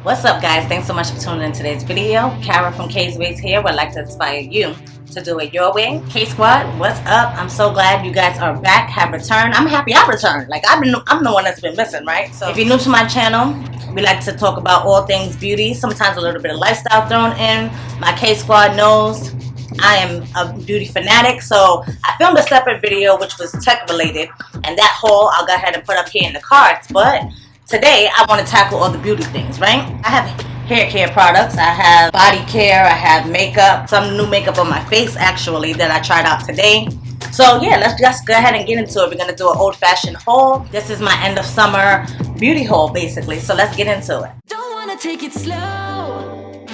What's up, guys? Thanks so much for tuning in today's video. Kara from KSquad here would like to inspire you to do it your way. KSquad, what's up? I'm so glad you guys are back, have returned. I'm happy I returned. Like I'm the one that's been missing, right? So if you're new to my channel, we like to talk about all things beauty, sometimes a little bit of lifestyle thrown in. My KSquad knows I am a beauty fanatic, so I filmed a separate video which was tech related, and that haul I'll go ahead and put up here in the cards. But today I want to tackle all the beauty things, right? I have hair care products, I have body care, I have makeup, some new makeup on my face actually that I tried out today. So yeah, let's just go ahead and get into it. We're gonna do an old-fashioned haul. This is my end of summer beauty haul basically, so let's get into it. Don't wanna take it slow,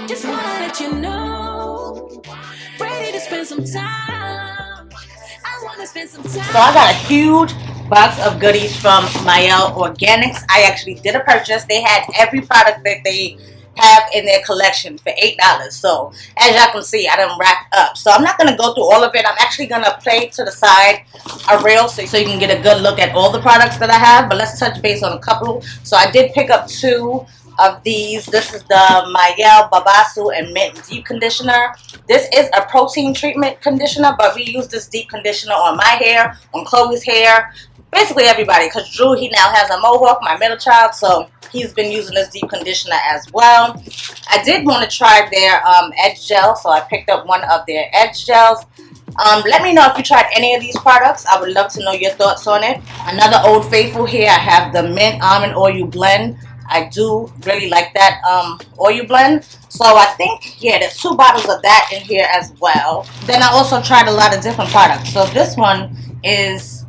just wanna let you know, ready to spend some time. I wanna spend some time. So I got a huge box of goodies from Mielle Organics. I actually did a purchase. They had every product that they have in their collection for $8. So as y'all can see, I done racked up. So I'm not going to go through all of it. I'm actually going to play to the side a reel so you can get a good look at all the products that I have. But let's touch base on a couple. So I did pick up two of these. This is the Mielle Babasu and Mint Deep Conditioner. This is a protein treatment conditioner, but we use this deep conditioner on my hair, on Chloe's hair, basically everybody, because Drew, he now has a mohawk, my middle child, so he's been using this deep conditioner as well. I did want to try their edge gel, so I picked up one of their edge gels. Let me know if you tried any of these products. I would love to know your thoughts on it. Another old faithful here, I have the Mint Almond Oil Blend. I do really like that oil blend. So I think, yeah, there's 2 bottles of that in here as well. Then I also tried a lot of different products. So this one is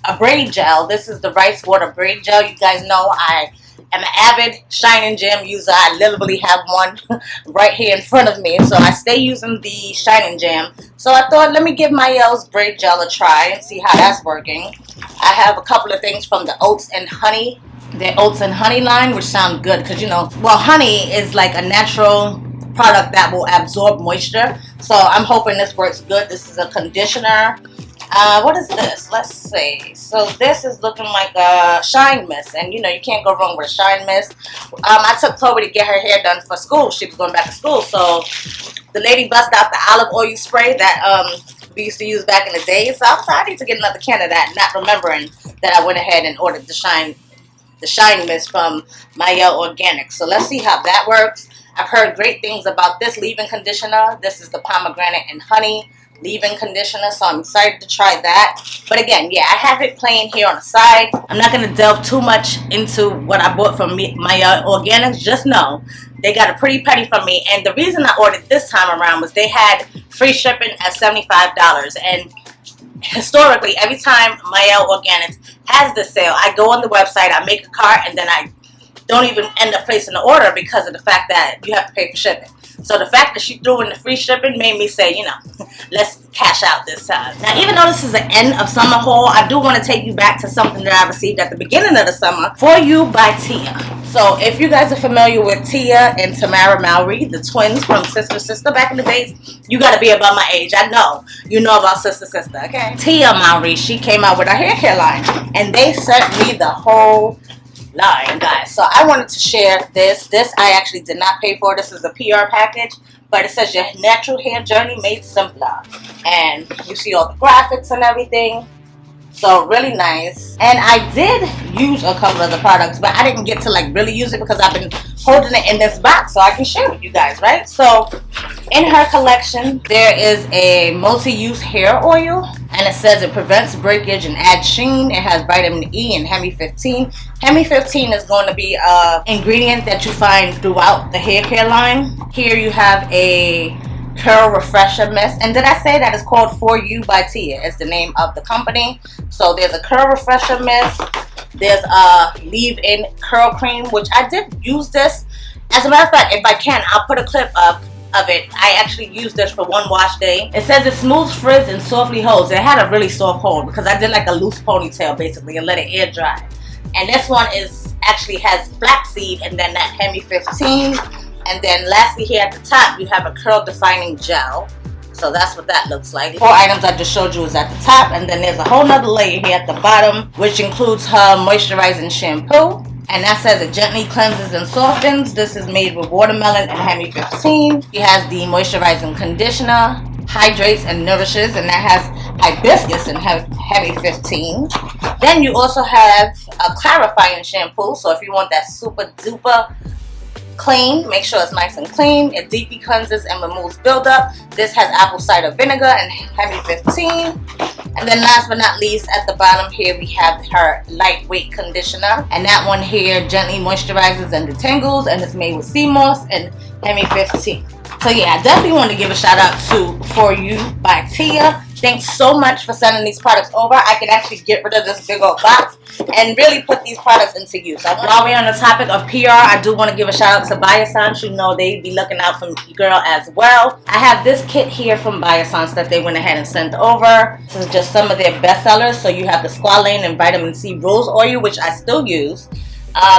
a braid gel. This is the rice water braid gel. You guys know I am an avid Shine & Gem user. I literally have one right here in front of me. So I stay using the Shine & Gem. So I thought, let me give Mielle's braid gel a try and see how that's working. I have a couple of things from the Oats and Honey. Their Oats and Honey line, which sound good because, you know, well, honey is like a natural product that will absorb moisture. So I'm hoping this works good. This is a conditioner. What is this? Let's see. So this is looking like a shine mist, and you know you can't go wrong with shine mist. I took Chloe to get her hair done for school. She was going back to school, so the lady busted out the olive oil spray that we used to use back in the day. So I need to get another can of that, not remembering that I went ahead and ordered the shine mist from Mielle Organics. So let's see how that works. I've heard great things about this leave-in conditioner. This is the pomegranate and honey leave-in conditioner, so I'm excited to try that. But again, yeah, I have it playing here on the side. I'm not going to delve too much into what I bought from Mielle Organics. Just know they got a pretty penny from me, and the reason I ordered this time around was they had free shipping at $75. And historically, every time Mielle Organics has this sale, I go on the website, I make a cart, and then I don't even end up placing the order because of the fact that you have to pay for shipping. So the fact that she threw in the free shipping made me say, you know, let's cash out this time. Now, even though this is the end of summer haul, I do want to take you back to something that I received at the beginning of the summer. For You by Tia. So if you guys are familiar with Tia and Tamara Mowry, the twins from Sister back in the days, you got to be about my age. I know. You know about Sister, okay? Tia Mowry, she came out with her hair care line, and they sent me the whole line, guys. So I wanted to share this. This I actually did not pay for. This is a PR package, but it says your natural hair journey made simpler, and you see all the graphics and everything. So really nice. And I did use a couple of the products, but I didn't get to like really use it because I've been holding it in this box so I can share with you guys, right? So in her collection, there is a multi-use hair oil, and it says it prevents breakage and adds sheen. It has vitamin E and Hemi 15. Hemi 15 is going to be an ingredient that you find throughout the hair care line. Here you have a curl refresher mist, and did I say that it's called For You by Tia? It's the name of the company. So there's a curl refresher mist. There's a leave-in curl cream, which I did use this. As a matter of fact, if I can, I'll put a clip up of it. I actually used this for one wash day. It says it smooths, frizz, and softly holds. It had a really soft hold because I did like a loose ponytail basically and let it air dry. And this one is actually has flaxseed and then that Hemi 15. And then lastly here at the top you have a curl defining gel. So that's what that looks like. 4 items I just showed you is at the top, and then there's a whole nother layer here at the bottom, which includes her moisturizing shampoo. and that says it gently cleanses and softens. This is made with watermelon and Hemi 15. It has the moisturizing conditioner, hydrates and nourishes, and that has hibiscus and Hemi 15. Then you also have a clarifying shampoo, so if you want that super duper clean, make sure it's nice and clean. It deeply cleanses and removes buildup. This has apple cider vinegar and Hemi 15. And then last but not least, at the bottom here we have her lightweight conditioner, and that one here gently moisturizes and detangles, and it's made with sea moss and Hemi 15. So yeah, I definitely want to give a shout out to For You by Tia. Thanks so much for sending these products over. I can actually get rid of this big old box and really put these products into use. While we're on the topic of PR, I do want to give a shout out to Biossance. You know they be looking out for your girl as well. I have this kit here from Biossance that they went ahead and sent over. This is just some of their bestsellers. So you have the Squalane and Vitamin C Rose Oil, which I still use.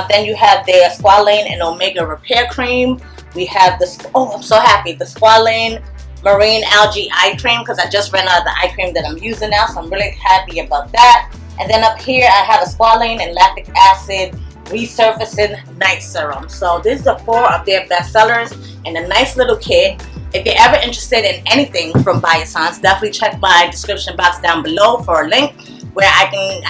Then you have their Squalane and Omega Repair Cream. We have the, oh, I'm so happy, the Squalane Marine Algae Eye Cream, because I just ran out of the eye cream that I'm using now, so I'm really happy about that. And then up here I have a Squalane and Lactic Acid Resurfacing Night Serum. So these are 4 of their bestsellers in a nice little kit. If you're ever interested in anything from Biossance, definitely check my description box down below for a link where I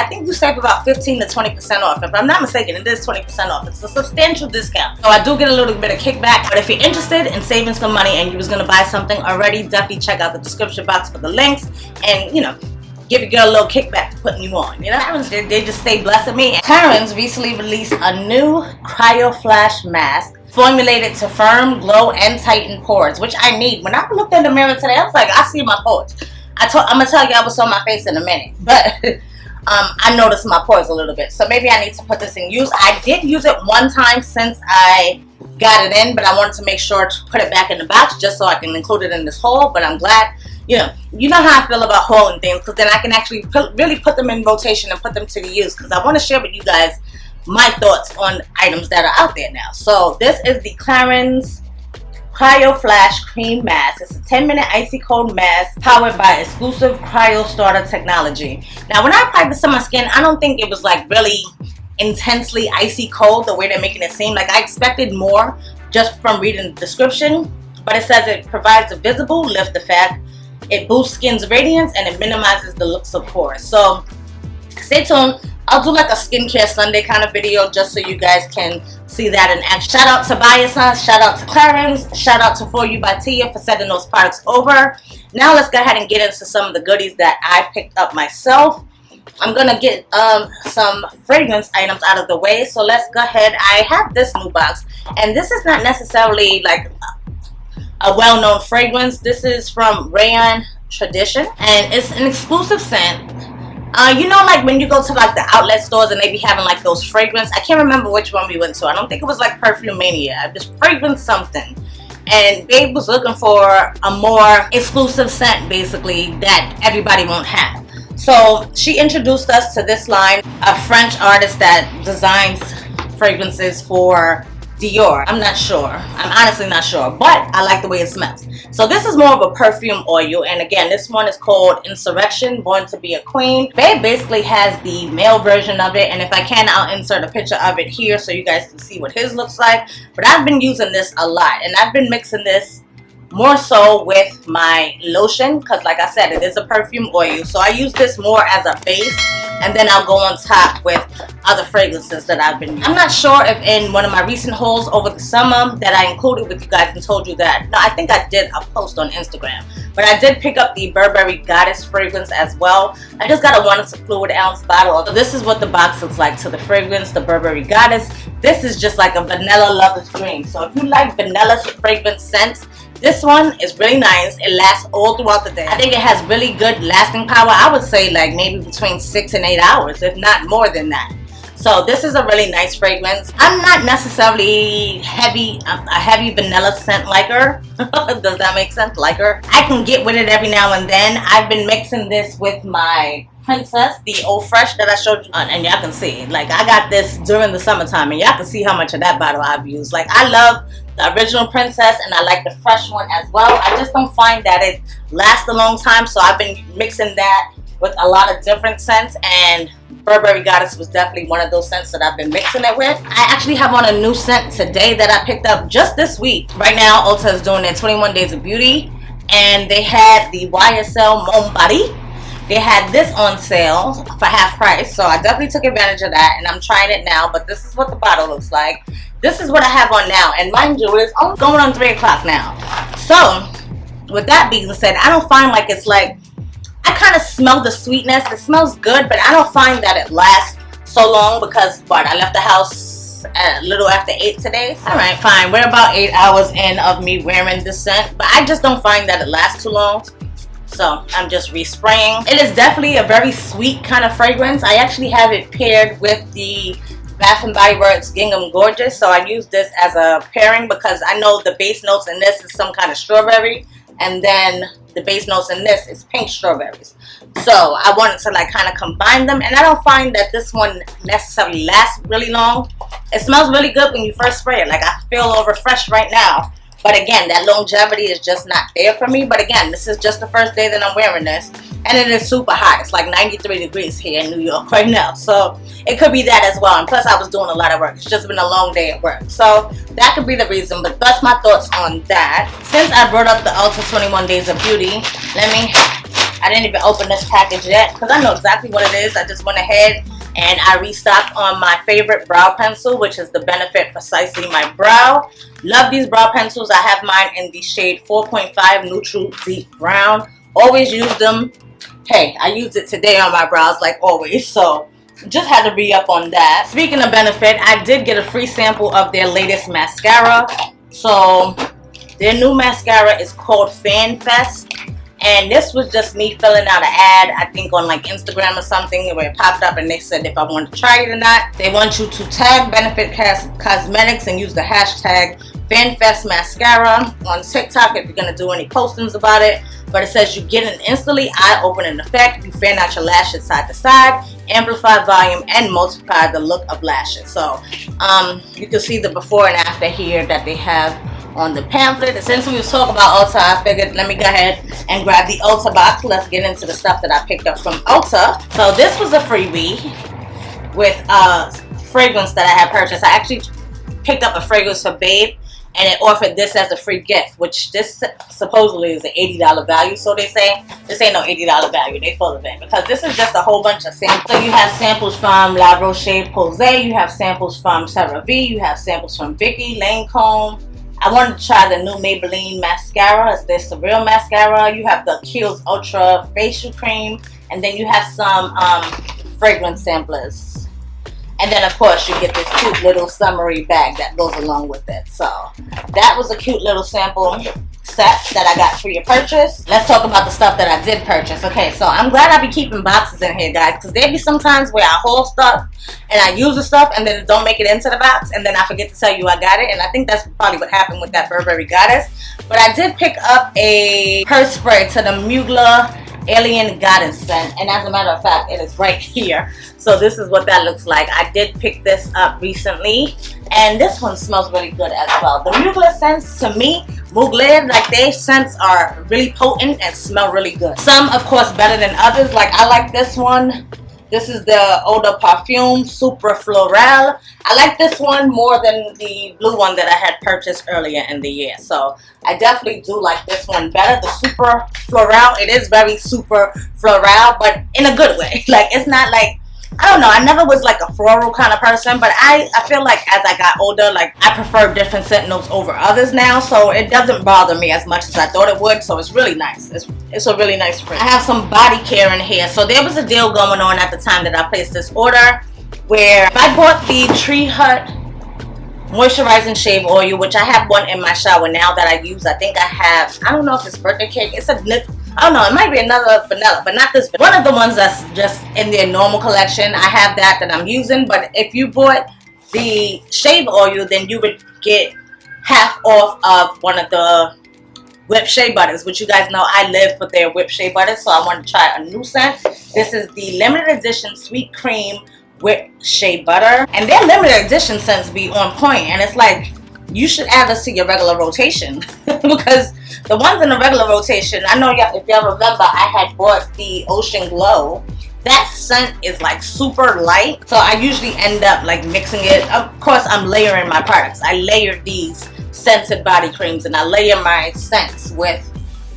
think you save about 15 to 20% off. If I'm not mistaken, it is 20% off. It's a substantial discount. So I do get a little bit of kickback. But if you're interested in saving some money and you was gonna buy something already, definitely check out the description box for the links, and you know, give your girl a little kickback for putting you on. You know, they just stay blessed with me. Clarins recently released a new Cryo-Flash mask formulated to firm, glow, and tighten pores, which I need. When I looked in the mirror today, I was like, I see my pores. I'm gonna tell you I was on my face in a minute, but I noticed my pores a little bit, so maybe I need to put this in use. I did use it one time since I got it in, but I wanted to make sure to put it back in the box just so I can include it in this haul. But I'm glad, you know how I feel about hauling things, because then I can actually really put them in rotation and put them to the use, because I want to share with you guys my thoughts on items that are out there now. So this is the Clarins Cryo-Flash Cream Mask. It's a 10-minute icy cold mask powered by exclusive Cryo Starter technology. Now, when I applied this on my skin, I don't think it was like really intensely icy cold the way they're making it seem. Like, I expected more just from reading the description, but it says it provides a visible lift effect, it boosts skin's radiance, and it minimizes the looks of pores. So stay tuned. I'll do like a skincare Sunday kind of video just so you guys can see that in action. Shout out to Biossance, shout out to Clarins, shout out to For You by Tia for sending those products over. Now let's go ahead and get into some of the goodies that I picked up myself. I'm gonna get some fragrance items out of the way, so let's go ahead. I have this new box, and this is not necessarily like a well-known fragrance. This is from Rayon Tradition, and it's an exclusive scent. You know, like when you go to like the outlet stores and they be having like those fragrance, I can't remember which one we went to. I don't think it was like Perfume Mania, just fragrance something. And Babe was looking for a more exclusive scent basically that everybody won't have. So she introduced us to this line, a French artist that designs fragrances for Dior. I'm not sure. I'm honestly not sure, but I like the way it smells. So this is more of a perfume oil, and again, this one is called Insurrection, Born to Be a Queen. Babe basically has the male version of it, and if I can, I'll insert a picture of it here so you guys can see what his looks like. But I've been using this a lot, and I've been mixing this more so with my lotion, because like I said, it is a perfume oil, so I use this more as a base, and then I'll go on top with other fragrances that I've been using. I'm not sure if in one of my recent hauls over the summer that I included with you guys and told you that. No, I think I did a post on Instagram, but I did pick up the Burberry Goddess fragrance as well. I just got a 1 fluid ounce bottle. So this is what the box looks like to the fragrance, the Burberry Goddess. This is just like a vanilla lover's dream. So if you like vanilla fragrance scents, this one is really nice. It lasts all throughout the day. I think it has really good lasting power. I would say like maybe between 6 and 8 hours, if not more than that. So this is a really nice fragrance. I'm not necessarily a heavy vanilla scent liker. Does that make sense? Liker. I can get with it every now and then. I've been mixing this with my Princess, the Eau Fresh that I showed you, and y'all can see, like, I got this during the summertime, and y'all can see how much of that bottle I've used. Like, I love the original Princess, and I like the fresh one as well. I just don't find that it lasts a long time, so I've been mixing that with a lot of different scents, and Burberry Goddess was definitely one of those scents that I've been mixing it with. I actually have on a new scent today that I picked up just this week. Right now, Ulta is doing their 21 Days of Beauty, and they had the YSL Mon Body. They had this on sale for half price, so I definitely took advantage of that, and I'm trying it now, but this is what the bottle looks like. This is what I have on now, and mind you, it's only going on 3 o'clock now. So, with that being said, I don't find like it's like, I kind of smell the sweetness. It smells good, but I don't find that it lasts so long because, what, I left the house a little after 8 today. Alright, fine. We're about 8 hours in of me wearing this scent, but I just don't find that it lasts too long. So, I'm just respraying. It is definitely a very sweet kind of fragrance. I actually have it paired with the Bath & Body Works Gingham Gorgeous, so I use this as a pairing because I know the base notes in this is some kind of strawberry, and then the base notes in this is pink strawberries. So I wanted to like kind of combine them, and I don't find that this one necessarily lasts really long. It smells really good when you first spray it. Like, I feel all refreshed right now. But again, that longevity is just not there for me. But again, this is just the first day that I'm wearing this. And it is super hot. It's like 93 degrees here in New York right now. So it could be that as well. And plus I was doing a lot of work. It's just been a long day at work. So that could be the reason. But that's my thoughts on that. Since I brought up the Ulta 21 Days of Beauty, I didn't even open this package yet because I know exactly what it is. I just went ahead and I restocked on my favorite brow pencil, which is the Benefit Precisely My Brow. Love these brow pencils. I have mine in the shade 4.5 Neutral Deep Brown. Always use them. Hey, I used it today on my brows like always, so just had to re-up on that. Speaking of Benefit, I did get a free sample of their latest mascara. So their new mascara is called Fan Fest. And this was just me filling out an ad, I think on like Instagram or something, where it popped up and they said if I wanted to try it or not. They want you to tag Benefit Cosmetics and use the hashtag FanFest Mascara on TikTok if you're going to do any postings about it. But it says you get an instantly eye-opening effect. You fan out your lashes side to side, amplify volume, and multiply the look of lashes. So you can see the before and after here that they have on the pamphlet. Since we was talking about Ulta, I figured let me go ahead and grab the Ulta box. Let's get into the stuff that I picked up from Ulta. So this was a freebie with fragrance that I had purchased. I actually picked up a fragrance for Babe, and it offered this as a free gift, which this supposedly is an $80 value. So they say this ain't no $80 value. They full of it because this is just a whole bunch of samples. So you have samples from La Roche-Posay, you have samples from CeraVe, you have samples from Vicky, Lancome. I wanted to try the new Maybelline mascara. It's their Surreal mascara. You have the Kiehl's Ultra facial cream, and then you have some fragrance samplers. And then of course you get this cute little summary bag that goes along with it. So that was a cute little sample set that I got for your purchase. Let's talk about the stuff that I did purchase. Okay, so I'm glad I be keeping boxes in here, guys, because there be some times where I haul stuff and I use the stuff and then it don't make it into the box, and then I forget to tell you I got it. And I think that's probably what happened with that Burberry Goddess. But I did pick up a purse spray to the Mielle Alien Goddess scent, and as a matter of fact, it is right here. So this is what that looks like. I did pick this up recently, and this one smells really good as well. The Mielle scents, to me, Mugler, like their scents are really potent and smell really good. Some, of course, better than others. Like I like this one. This is the Eau de Parfum Super Floral. I like this one more than the blue one that I had purchased earlier in the year. So I definitely do like this one better. The Super Floral, it is very super floral, but in a good way. Like it's not like, I don't know, I never was like a floral kind of person, but I feel like as I got older, like I prefer different scent notes over others now, so it doesn't bother me as much as I thought it would. So it's really nice. It's a really nice fragrance. I have some body care in here. So there was a deal going on at the time that I placed this order where if I bought the Tree Hut moisturizing shave oil, which I have one in my shower now that I use. I think I have, I don't know if it's birthday cake. It's a, I don't know, it might be another vanilla, but not this. One of the ones that's just in their normal collection. I have that I'm using, but if you bought the shave oil, then you would get half off of one of the whipped shea butters, which you guys know I live for their whipped shea butters, so I want to try a new scent. This is the limited edition sweet cream whipped shea butter, and their limited edition scents be on point, and it's like you should add this to your regular rotation. Because the ones in the regular rotation, I know y'all, if y'all remember, I had bought the Ocean Glow. That scent is like super light, so I usually end up like mixing it. Of course, I'm layering my products. I layer these scented body creams, and I layer my scents with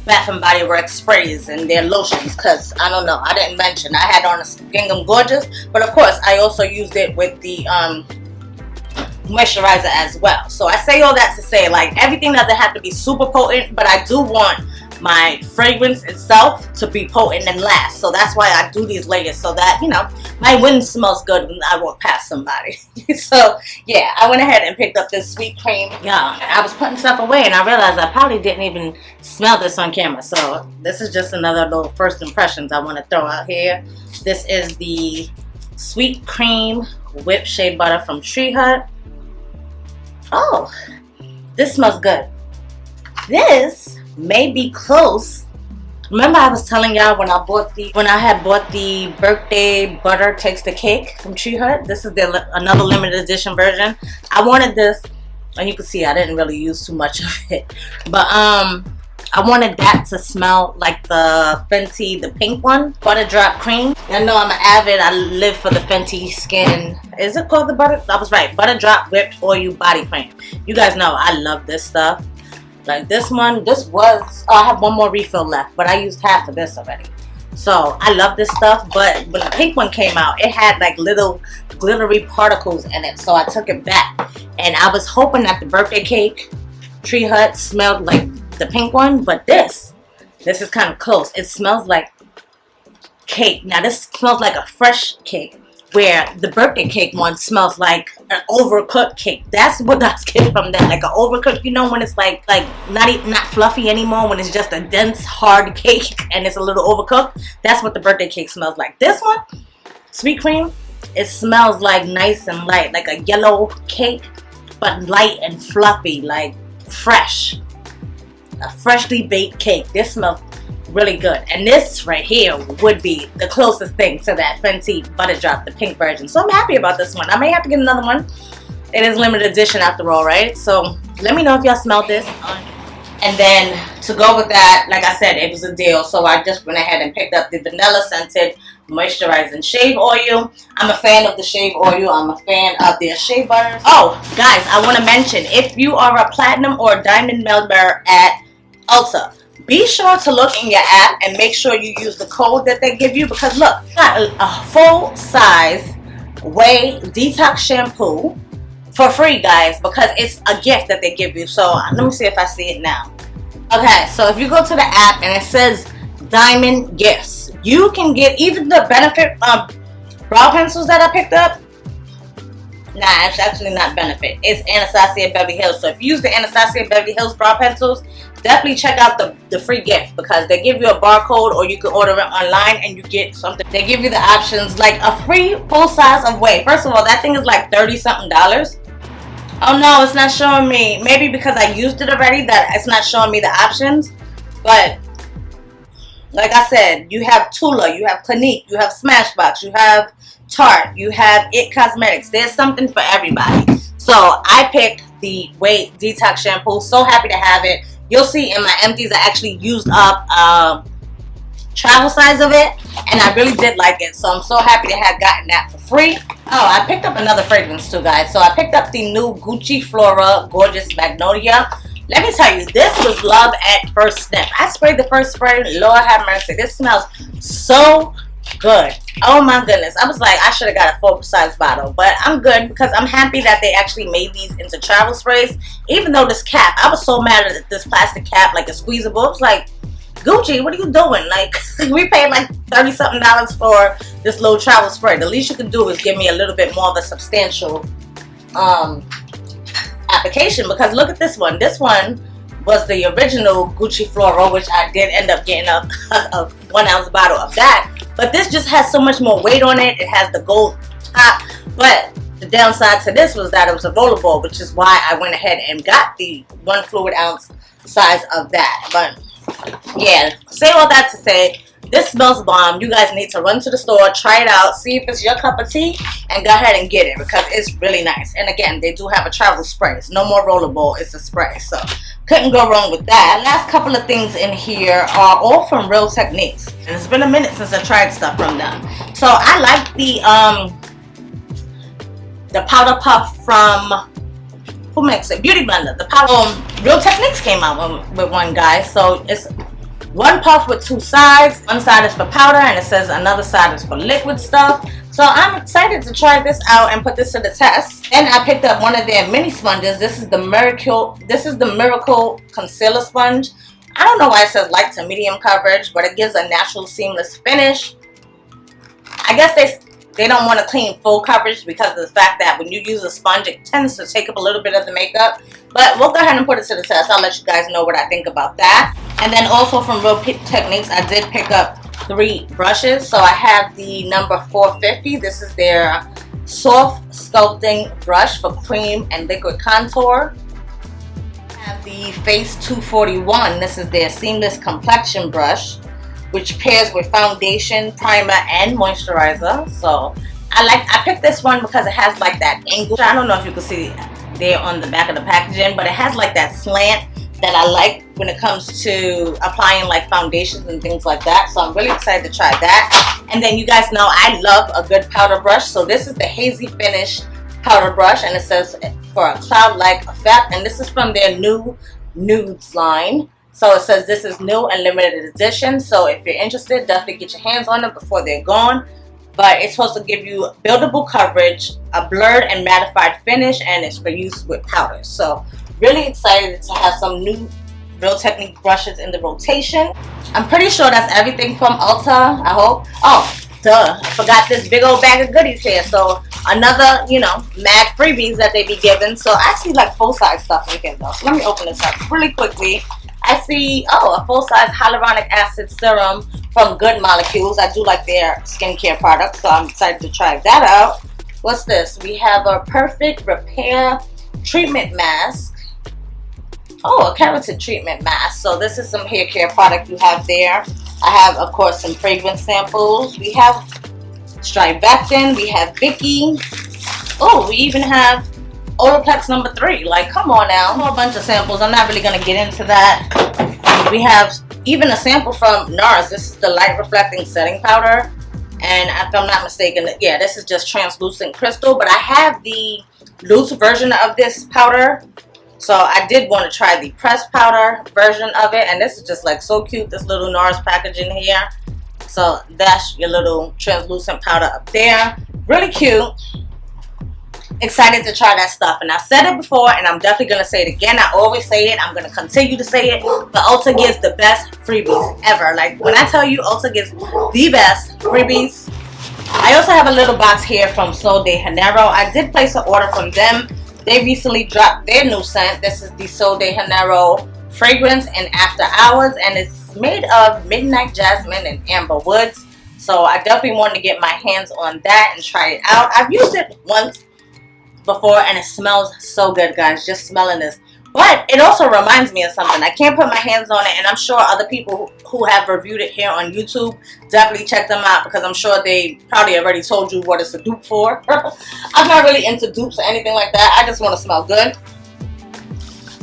Bath and Body Works sprays and their lotions, because I don't know, I didn't mention I had on a Gingham Gorgeous, but of course I also used it with the moisturizer as well. So I say all that to say, like, everything doesn't have to be super potent, but I do want my fragrance itself to be potent and last. So that's why I do these layers, so that, you know, my wind smells good when I walk past somebody. So yeah, I went ahead and picked up this sweet cream. Yeah, I was putting stuff away and I realized I probably didn't even smell this on camera. So this is just another little first impressions I want to throw out here. This is the Sweet Cream Whipped Shea Butter from Tree Hut. Oh, this smells good. This may be close. Remember I was telling y'all when I had bought the birthday butter takes the cake from Tree Hut. This is another limited edition version. I wanted this, and you can see I didn't really use too much of it, but I wanted that to smell like the Fenty, the pink one, Butter Drop Cream. I know I'm an avid, I live for the Fenty Skin. Is it called the Butter? I was right. Butter Drop Whipped Oil Body Cream. You guys know I love this stuff. Like this one, I have one more refill left, but I used half of this already. So I love this stuff, but when the pink one came out, it had like little glittery particles in it. So I took it back, and I was hoping that the birthday cake Tree Hut smelled like the pink one, but this is kind of close. It smells like cake. Now this smells like a fresh cake, where the birthday cake one smells like an overcooked cake. That's what I get from that, like an overcooked. You know when it's like not fluffy anymore, when it's just a dense hard cake and it's a little overcooked. That's what the birthday cake smells like. This one, Sweet Cream, it smells like nice and light, like a yellow cake, but light and fluffy, like fresh, a freshly baked cake. This smells really good, and this right here would be the closest thing to that Fenty Butter Drop, the pink version. So I'm happy about this one. I may have to get another one. It is limited edition after all, right? So let me know if y'all smelled this. And then to go with that, like I said, it was a deal, so I just went ahead and picked up the vanilla scented moisturizing shave oil. I'm a fan of the shave oil. I'm a fan of their shea butters. Oh guys, I want to mention, if you are a platinum or diamond member at Ulta, be sure to look in your app and make sure you use the code that they give you, because look, got a full size Way Detox Shampoo for free, guys, because it's a gift that they give you. So let me see if I see it now. Okay, so if you go to the app and it says Diamond Gifts, you can get even the Benefit brow pencils that I picked up. Nah, it's actually not Benefit. It's Anastasia Beverly Hills. So if you use the Anastasia Beverly Hills brow pencils, definitely check out the free gift, because they give you a barcode, or you can order it online and you get something. They give you the options like a free full size of Way. First of all, that thing is like $30-something. Oh no, it's not showing me. Maybe because I used it already that it's not showing me the options. But like I said, you have Tula, you have Clinique, you have Smashbox, you have Tarte, you have It Cosmetics. There's something for everybody. So I picked the Way Detox Shampoo. So happy to have it. You'll see in my empties I actually used up travel size of it, and I really did like it. So I'm so happy to have gotten that for free. Oh, I picked up another fragrance too, guys. So I picked up the new Gucci Flora Gorgeous Magnolia. Let me tell you, this was love at first sniff. I sprayed the first spray. Lord have mercy. This smells so good. Oh my goodness. I was like, I should have got a full size bottle, but I'm good, because I'm happy that they actually made these into travel sprays. Even though this cap, I was so mad at this plastic cap, like a squeezable. It was like, Gucci, what are you doing? Like, we paid like $30-something for this little travel spray. The least you can do is give me a little bit more of a substantial application, because look at this one. This one was the original Gucci Flora, which I did end up getting a 1 ounce bottle of that. But this just has so much more weight on it. It has the gold top. But the downside to this was that it was a rollable, which is why I went ahead and got the 1 fluid ounce size of that. But yeah, say all that to say, This smells bomb. You guys need to run to the store, try it out, see if it's your cup of tea, and go ahead and get it because it's really nice. And again, they do have a travel spray. It's no more rollerball, it's a spray. So couldn't go wrong with that. Last couple of things in here are all from Real Techniques. And it's been a minute since I tried stuff from them. So I like the powder puff from, who makes it? Beauty Blender. The powder, Real Techniques came out with one, guys. So it's one puff with two sides. One side is for powder and it says another side is for liquid stuff. So I'm excited to try this out and put this to the test. And I picked up one of their mini sponges. This is the Miracle Concealer Sponge. I don't know why it says light to medium coverage, but it gives a natural seamless finish. I guess they don't want to clean full coverage because of the fact that when you use a sponge, it tends to take up a little bit of the makeup. But we'll go ahead and put it to the test. I'll let you guys know what I think about that. And then also from Real Techniques, I did pick up 3 brushes. So I have the number 450. This is their soft sculpting brush for cream and liquid contour. I have the Face 241. This is their seamless complexion brush, which pairs with foundation, primer, and moisturizer. So I picked this one because it has like that angle. I don't know if you can see there on the back of the packaging, but it has like that slant that I like when it comes to applying like foundations and things like that. So I'm really excited to try that. And then you guys know I love a good powder brush. So this is the Hazy Finish powder brush, and it says for a cloud-like effect. And this is from their new Nudes line. So it says this is new and limited edition. So if you're interested, definitely get your hands on them before they're gone. But it's supposed to give you buildable coverage, a blurred and mattified finish, and it's for use with powders. So really excited to have some new Real Technique brushes in the rotation. I'm pretty sure that's everything from Ulta, I hope. Oh, duh, I forgot this big old bag of goodies here. So another, you know, mad freebies that they be giving. So I see like full-size stuff in here though. So let me open this up really quickly. I see, oh, a full-size hyaluronic acid serum from Good Molecules. I do like their skincare products, so I'm excited to try that out. What's this? We have a Perfect Repair Treatment Mask. Oh, a keratin treatment mask. So this is some hair care product you have there. I have, of course, some fragrance samples. We have Strivectin. We have Vicky. Oh, we even have Olaplex number 3. Like, come on now. A whole bunch of samples. I'm not really going to get into that. We have even a sample from NARS. This is the Light Reflecting Setting Powder. And if I'm not mistaken, yeah, this is just translucent crystal. But I have the loose version of this powder. So I did want to try the pressed powder version of it. And this is just like so cute. This little NARS packaging here. So that's your little translucent powder up there. Really cute. Excited to try that stuff, and I've said it before and I'm definitely going to say it again. I always say it, I'm going to continue to say it, but Ulta gives the best freebies ever. Like when I tell you Ulta gives the best freebies. I also have a little box here from Sol de Janeiro. I did place an order from them. They recently dropped their new scent. This is the Sol de Janeiro fragrance in After Hours, and it's made of midnight jasmine and amber woods. So I definitely wanted to get my hands on that and try it out. I've used it once before and it smells so good, guys, just smelling this. But it also reminds me of something. I can't put my hands on it, and I'm sure other people who have reviewed it here on YouTube, definitely check them out because I'm sure they probably already told you what it's a dupe for. I'm not really into dupes or anything like that. I just want to smell good.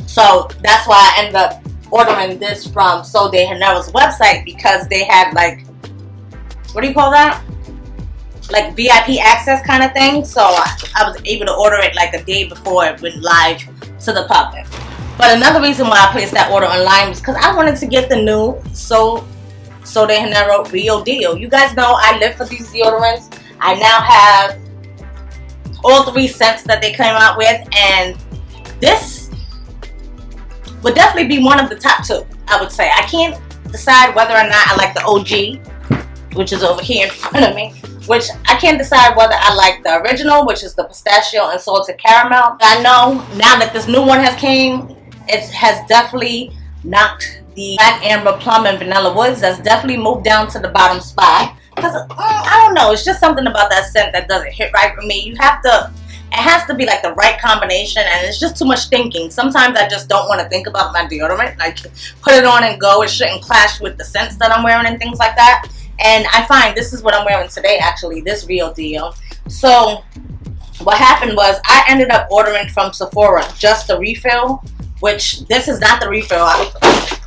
So that's why I ended up ordering this from Sol de Janeiro's website, because they had like, what do you call that? Like VIP access kind of thing. So I was able to order it like a day before it went live to the public. But another reason why I placed that order online was because I wanted to get the new Sol de Janeiro Rio Deal. You guys know I live for these deodorants. I now have all 3 scents that they came out with, and this would definitely be one of the top 2, I would say. I can't decide whether or not I like the OG, which is over here in front of me. Which I can't decide whether I like the original, which is the pistachio and salted caramel. I know now that this new one has came, it has definitely knocked the black amber plum and vanilla woods. That's definitely moved down to the bottom spot. Because I don't know, it's just something about that scent that doesn't hit right for me. You have to It has to be like the right combination, and it's just too much thinking. Sometimes I just don't want to think about my deodorant. Like, put it on and go. It shouldn't clash with the scents that I'm wearing and things like that. And I find this is what I'm wearing today, actually, this Real Deal. So what happened was I ended up ordering from Sephora just the refill, which this is not the refill.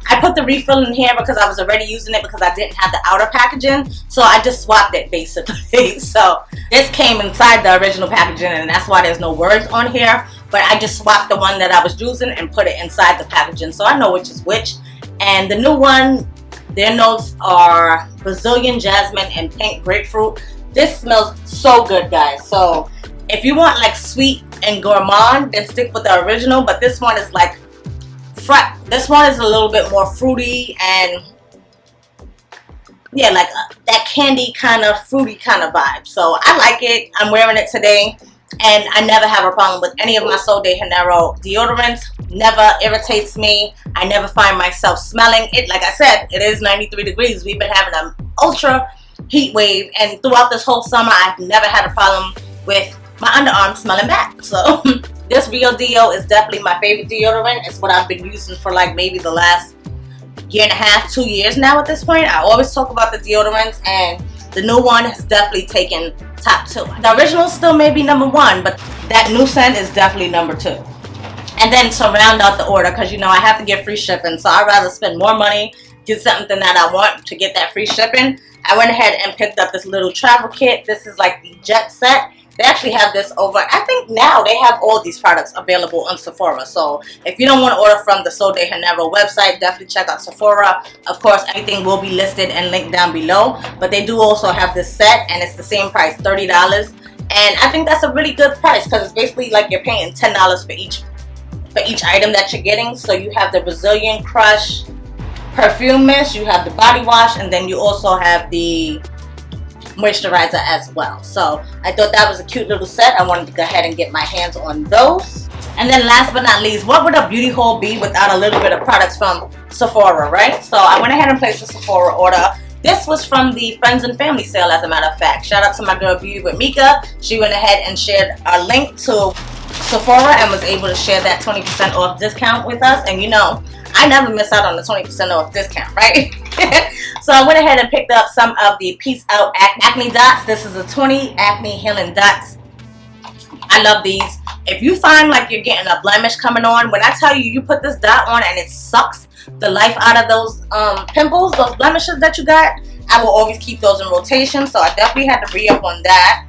I put the refill in here because I was already using it because I didn't have the outer packaging. So I just swapped it basically. So this came inside the original packaging, and that's why there's no words on here. But I just swapped the one that I was using and put it inside the packaging, so I know which is which. And the new one, their notes are Brazilian jasmine and pink grapefruit. This smells so good, guys. So if you want like sweet and gourmand, then stick with the original. But this one is like this one is a little bit more fruity and yeah, like that candy kind of fruity kind of vibe. So I like it. I'm wearing it today, and I never have a problem with any of my Sol de Janeiro deodorants. Never irritates me. I never find myself smelling it. Like I said, it is 93 degrees. We've been having an ultra heat wave, and throughout this whole summer I've never had a problem with my underarms smelling bad. So this Real Deal is definitely my favorite deodorant. It's what I've been using for like maybe the last year and a half, 2 years now at this point. I always talk about the deodorants, and the new one has definitely taken top 2. The original still may be number 1, but that new scent is definitely number 2. And then to round out the order, because you know I have to get free shipping, so I'd rather spend more money, get something that I want to get that free shipping. I went ahead and picked up this little travel kit. This is like the Jet Set. They actually have this over, I think now they have all these products available on Sephora. So if you don't want to order from the Sol de Janeiro website, definitely check out Sephora. Of course, everything will be listed and linked down below. But they do also have this set, and it's the same price, $30. And I think that's a really good price because it's basically like you're paying $10 for each item that you're getting. So you have the Brazilian Crush perfume mist, you have the body wash, and then you also have the moisturizer as well. So I thought that was a cute little set. I wanted to go ahead and get my hands on those. And then last but not least, what would a beauty haul be without a little bit of products from Sephora, right? So I went ahead and placed a Sephora order. This was from the Friends and Family sale, as a matter of fact. Shout out to my girl Beauty with Mika. She went ahead and shared a link to Sephora and was able to share that 20% off discount with us. And you know, I never miss out on the 20% off discount, right? So I went ahead and picked up some of the Peace Out Acne Dots. This is a 20 acne healing dots. I love these. If you find like you're getting a blemish coming on, when I tell you, you put this dot on and it sucks the life out of those pimples, those blemishes that you got, I will always keep those in rotation. So I definitely had to re-up on that.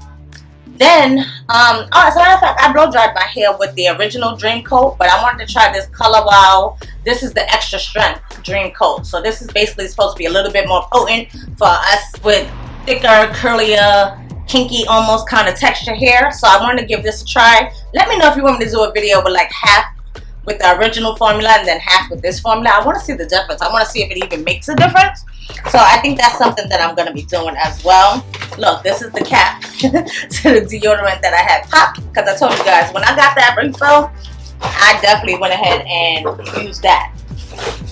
Then, as a matter of fact, I blow dried my hair with the original Dream Coat, but I wanted to try this Color Wow. This is the extra strength Dream Coat. So this is basically supposed to be a little bit more potent for us with thicker, curlier, kinky, almost kind of texture hair. So I wanted to give this a try. Let me know if you want me to do a video with like half with the original formula and then half with this formula. I want to see the difference. I want to see if it even makes a difference. So I think that's something that I'm going to be doing as well. Look, this is the cap to the deodorant that I had popped, because I told you guys when I got that refill, I definitely went ahead and used that.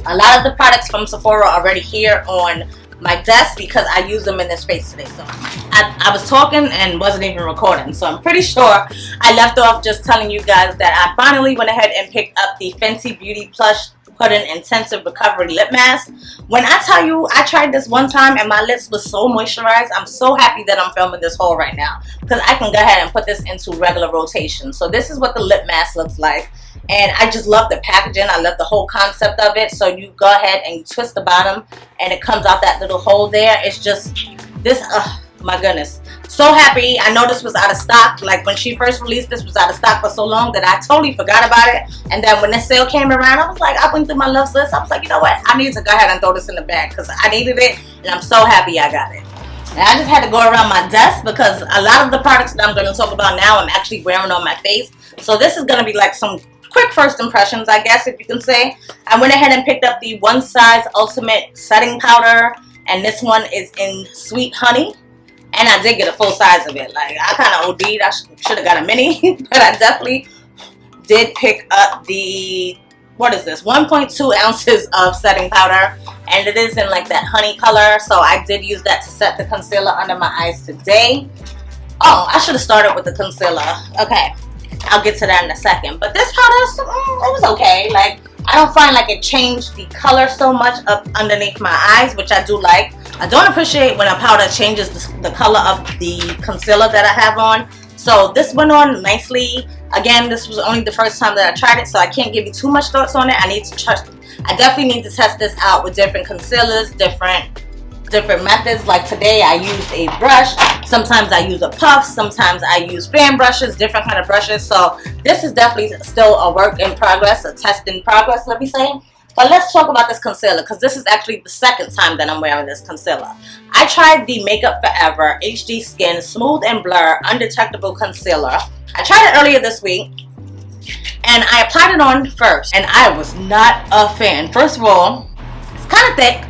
A lot of the products from Sephora are already here on my desk because I use them in this space today. So I was talking and wasn't even recording, so I'm pretty sure I left off just telling you guys that I finally went ahead and picked up the Fenty Beauty Plush Pudding Intensive Recovery Lip Mask. When I tell you I tried this one time and my lips was so moisturized, I'm so happy that I'm filming this haul right now because I can go ahead and put this into regular rotation. So this is what the lip mask looks like, and I just love the packaging. I love the whole concept of it. So you go ahead and you twist the bottom and it comes out that little hole there. It's just this, my goodness, so happy. I know this was out of stock. Like when she first released, this was out of stock for so long that I totally forgot about it. And then when the sale came around, I was like, I went through my loves list. I was like, you know what, I need to go ahead and throw this in the bag because I needed it, and I'm so happy I got it. And I just had to go around my desk because a lot of the products that I'm going to talk about now I'm actually wearing on my face. So this is going to be like some quick first impressions, I guess, if you can say. I went ahead and picked up the One Size Ultimate Setting Powder, and this one is in Sweet Honey. And I did get a full size of it. Like, I kind of OD'd. I should have got a mini. But I definitely did pick up the, what is this? 1.2 ounces of setting powder. And it is in like that honey color. So I did use that to set the concealer under my eyes today. Oh, I should have started with the concealer. Okay. I'll get to that in a second. But this powder, it was okay. Like, I don't find like it changed the color so much up underneath my eyes, which I do like. I don't appreciate when a powder changes the color of the concealer that I have on. So this went on nicely. Again, this was only the first time that I tried it, so I can't give you too much thoughts on it. I definitely need to test this out with different concealers, different methods. Like today I used a brush, sometimes I use a puff, sometimes I use fan brushes, different kind of brushes. So this is definitely still a work in progress, a test in progress, let me say. But let's talk about this concealer, because this is actually the second time that I'm wearing this concealer. I tried the Makeup Forever HD Skin Smooth and Blur Undetectable Concealer. I tried it earlier this week and I applied it on first, and I was not a fan. First of all, it's kind of thick.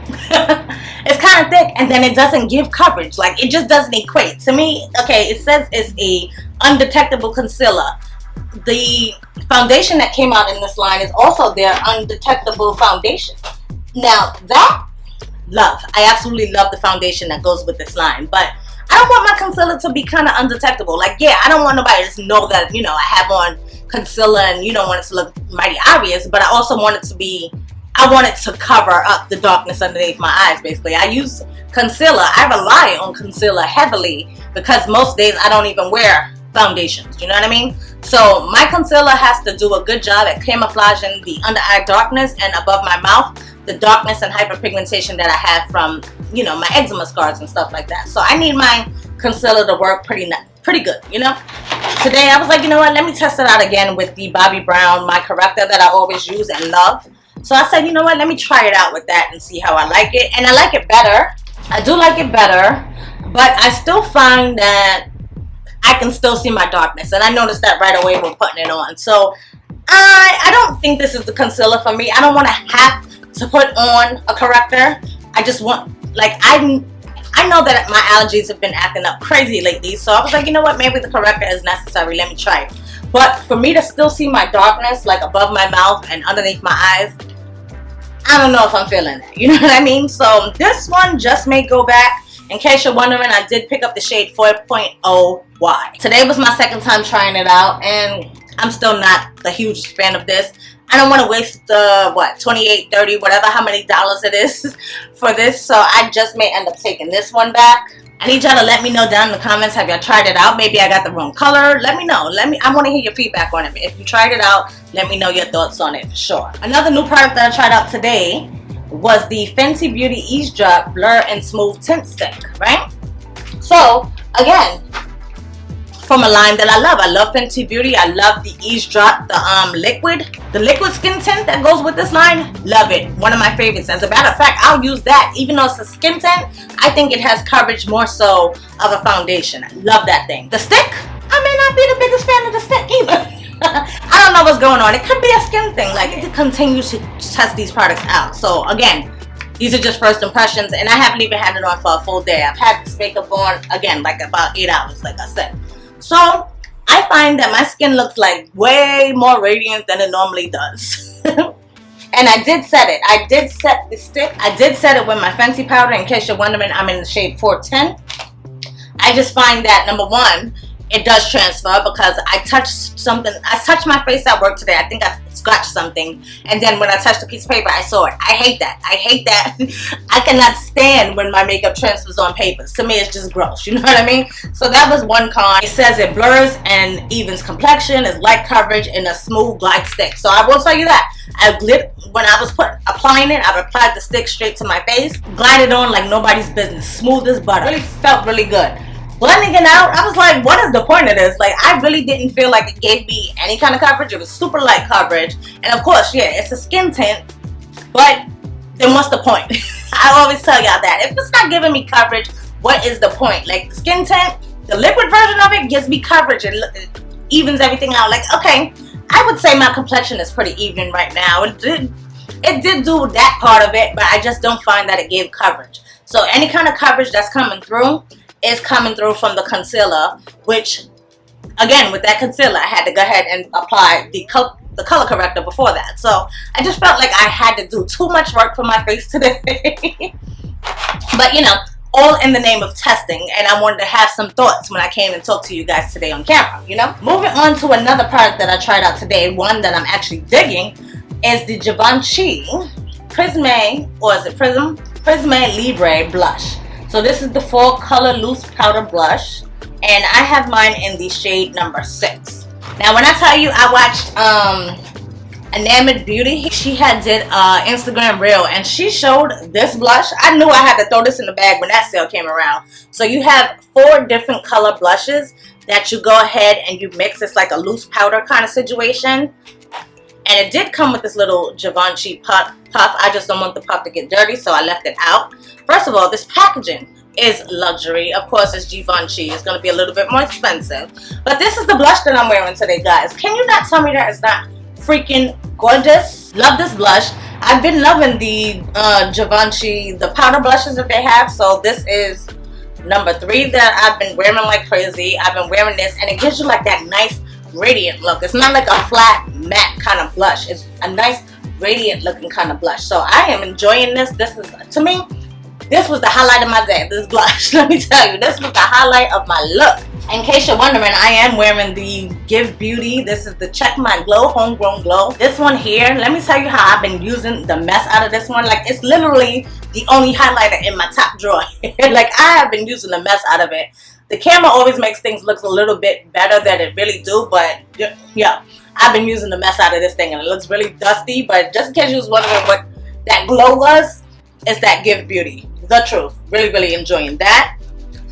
It's kind of thick, and then it doesn't give coverage. Like, it just doesn't equate to me. Okay, it says it's a undetectable concealer. The foundation that came out in this line is also their undetectable foundation. Now that, I absolutely love the foundation that goes with this line, but I don't want my concealer to be kind of undetectable. Like, yeah, I don't want nobody to just know that, you know, I have on concealer and you don't want it to look mighty obvious, but I also want it to be, I want it to cover up the darkness underneath my eyes, basically. I use concealer. I rely on concealer heavily because most days I don't even wear foundations, you know what I mean? So my concealer has to do a good job at camouflaging the under eye darkness and above my mouth, the darkness and hyperpigmentation that I have from, you know, my eczema scars and stuff like that. So I need my concealer to work pretty good, you know? Today I was like, you know what, let me test it out again with the Bobbi Brown, my corrector that I always use and love. So I said, you know what, let me try it out with that and see how I like it. And I like it better. I do like it better, but I still find that I can still see my darkness. And I noticed that right away when putting it on. So I don't think this is the concealer for me. I don't want to have to put on a corrector. I just want, like, I know that my allergies have been acting up crazy lately. So I was like, you know what, maybe the corrector is necessary. Let me try it. But for me to still see my darkness, like above my mouth and underneath my eyes, I don't know if I'm feeling it. You know what I mean? So this one just may go back. In case you're wondering, I did pick up the shade 4.0Y. Today was my second time trying it out, and I'm still not the hugest fan of this. I don't want to waste the, what, $28, $30, whatever, how many dollars it is for this. So I just may end up taking this one back. I need y'all to let me know down in the comments, have y'all tried it out? Maybe I got the wrong color. Let me know. I want to hear your feedback on it. If you tried it out, let me know your thoughts on it for sure. Another new product that I tried out today was the Fenty Beauty Eavesdrop Blur and Smooth Tint Stick, right? So, again, from a line that I love. I love Fenty Beauty. I love the Eavesdrop, the liquid skin tint that goes with this line. Love it. One of my favorites. As a matter of fact, I'll use that. Even though it's a skin tint, I think it has coverage more so of a foundation. I love that thing. The stick, I may not be the biggest fan of the stick either. I don't know what's going on. It could be a skin thing. Like, to continue to test these products out. So again, these are just first impressions, and I haven't even had it on for a full day. I've had this makeup on, again, like about 8 hours, like I said. So I find that my skin looks like way more radiant than it normally does. And I did set it. I did set the stick. I did set it with my Fenty powder. In case you're wondering, I'm in the shade 410. I just find that, number one, it does transfer because I touched something. I touched my face at work today. I think I scratched something, and then when I touched a piece of paper, I saw it. I hate that. I hate that. I cannot stand when my makeup transfers on papers. To me, it's just gross. You know what I mean? So that was one con. It says it blurs and evens complexion, is light coverage, and a smooth glide stick. So I will tell you that. When I was applying it, I applied the stick straight to my face, glided on like nobody's business, smooth as butter. Really felt really good. Blending it out, I was like, what is the point of this? Like, I really didn't feel like it gave me any kind of coverage. It was super light coverage. And of course, yeah, it's a skin tint, but then what's the point? I always tell y'all that. If it's not giving me coverage, what is the point? Like, the skin tint, the liquid version of it gives me coverage and it evens everything out. Like, okay, I would say my complexion is pretty even right now. It did do that part of it, but I just don't find that it gave coverage. So any kind of coverage that's coming through is coming through from the concealer, which, again, with that concealer, I had to go ahead and apply the color corrector before that. So I just felt like I had to do too much work for my face today. But, you know, all in the name of testing, and I wanted to have some thoughts when I came and talked to you guys today on camera, you know? Moving on to another product that I tried out today, one that I'm actually digging, is the Givenchy Prisme, or is it Prism Libre blush. So this is the full color loose powder blush, and I have mine in the shade number 6. Now when I tell you I watched Enamored Beauty, she had did Instagram reel, and she showed this blush. I knew I had to throw this in the bag when that sale came around. So you have 4 different color blushes that you go ahead and you mix. It's like a loose powder kind of situation. And it did come with this little Givenchy puff. I just don't want the puff to get dirty, so I left it out. First of all, this packaging is luxury. Of course, it's Givenchy. It's going to be a little bit more expensive. But this is the blush that I'm wearing today, guys. Can you not tell me that it's not freaking gorgeous? Love this blush. I've been loving the Givenchy, the powder blushes that they have. So this is number 3 that I've been wearing like crazy. I've been wearing this, and it gives you like that nice radiant look. It's not like a flat matte kind of blush. It's a nice radiant looking kind of blush. So I am enjoying this. This is, to me, this was the highlight of my day, this blush. Let me tell you, this was the highlight of my look. In case you're wondering, I am wearing the Give Beauty. This is the Check My Glow Homegrown Glow. This one here, let me tell you how I've been using the mess out of this one. Like, it's literally the only highlighter in my top drawer. Like, I have been using the mess out of it. The camera always makes things look a little bit better than it really do, but yeah, I've been using the mess out of this thing, and it looks really dusty. But just in case you was wondering what that glow was, it's that Give Beauty. The truth. Really, really enjoying that.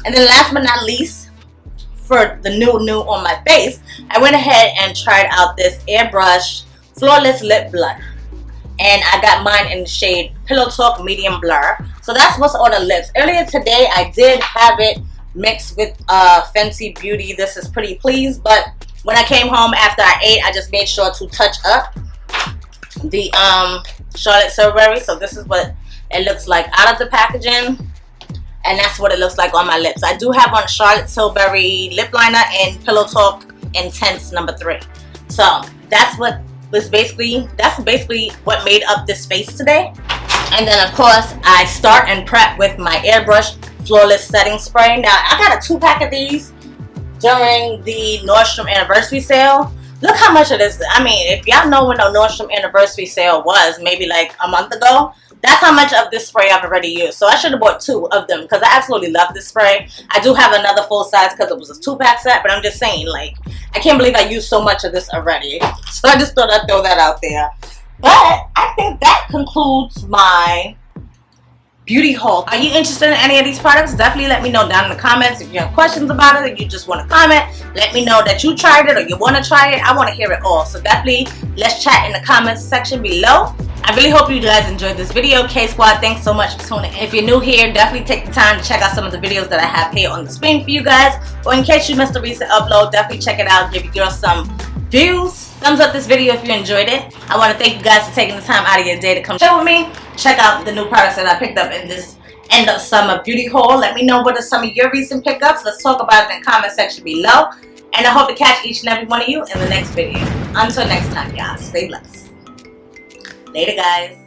And then last but not least, for the new on my face, I went ahead and tried out this Airbrush Flawless Lip Blur. And I got mine in the shade Pillow Talk Medium Blur. So that's what's on the lips. Earlier today, I did have it mixed with Fenty Beauty. This is Pretty Please. But when I came home after I ate, I just made sure to touch up the Charlotte Tilbury. So this is what it looks like out of the packaging, and that's what it looks like on my lips. I do have on Charlotte Tilbury lip liner in Pillow Talk Intense number 3. So that's what was basically, what made up this face today. And then of course I start and prep with my Airbrush Flawless Setting Spray. Now I got a 2-pack of these during the Nordstrom anniversary sale. Look how much it is. I mean, if y'all know when the Nordstrom anniversary sale was, maybe like a month ago, that's how much of this spray I've already used. So I should have bought 2 of them because I absolutely love this spray. I do have another full size because it was a 2-pack set, but I'm just saying, like, I can't believe I used so much of this already. So I just thought I'd throw that out there. But I think that concludes my beauty haul. Are you interested in any of these products? Definitely let me know down in the comments. If you have questions about it or you just want to comment, let me know that you tried it or you want to try it. I want to hear it all. So definitely let's chat in the comments section below. I really hope you guys enjoyed this video. KSquad, thanks so much for tuning in. If you're new here, definitely take the time to check out some of the videos that I have here on the screen for you guys. Or in case you missed a recent upload, definitely check it out. Give your girl some views. Thumbs up this video if you enjoyed it. I want to thank you guys for taking the time out of your day to come share with me. Check out the new products that I picked up in this end of summer beauty haul. Let me know what are some of your recent pickups. Let's talk about it in the comment section below. And I hope to catch each and every one of you in the next video. Until next time, y'all. Stay blessed. Later, guys.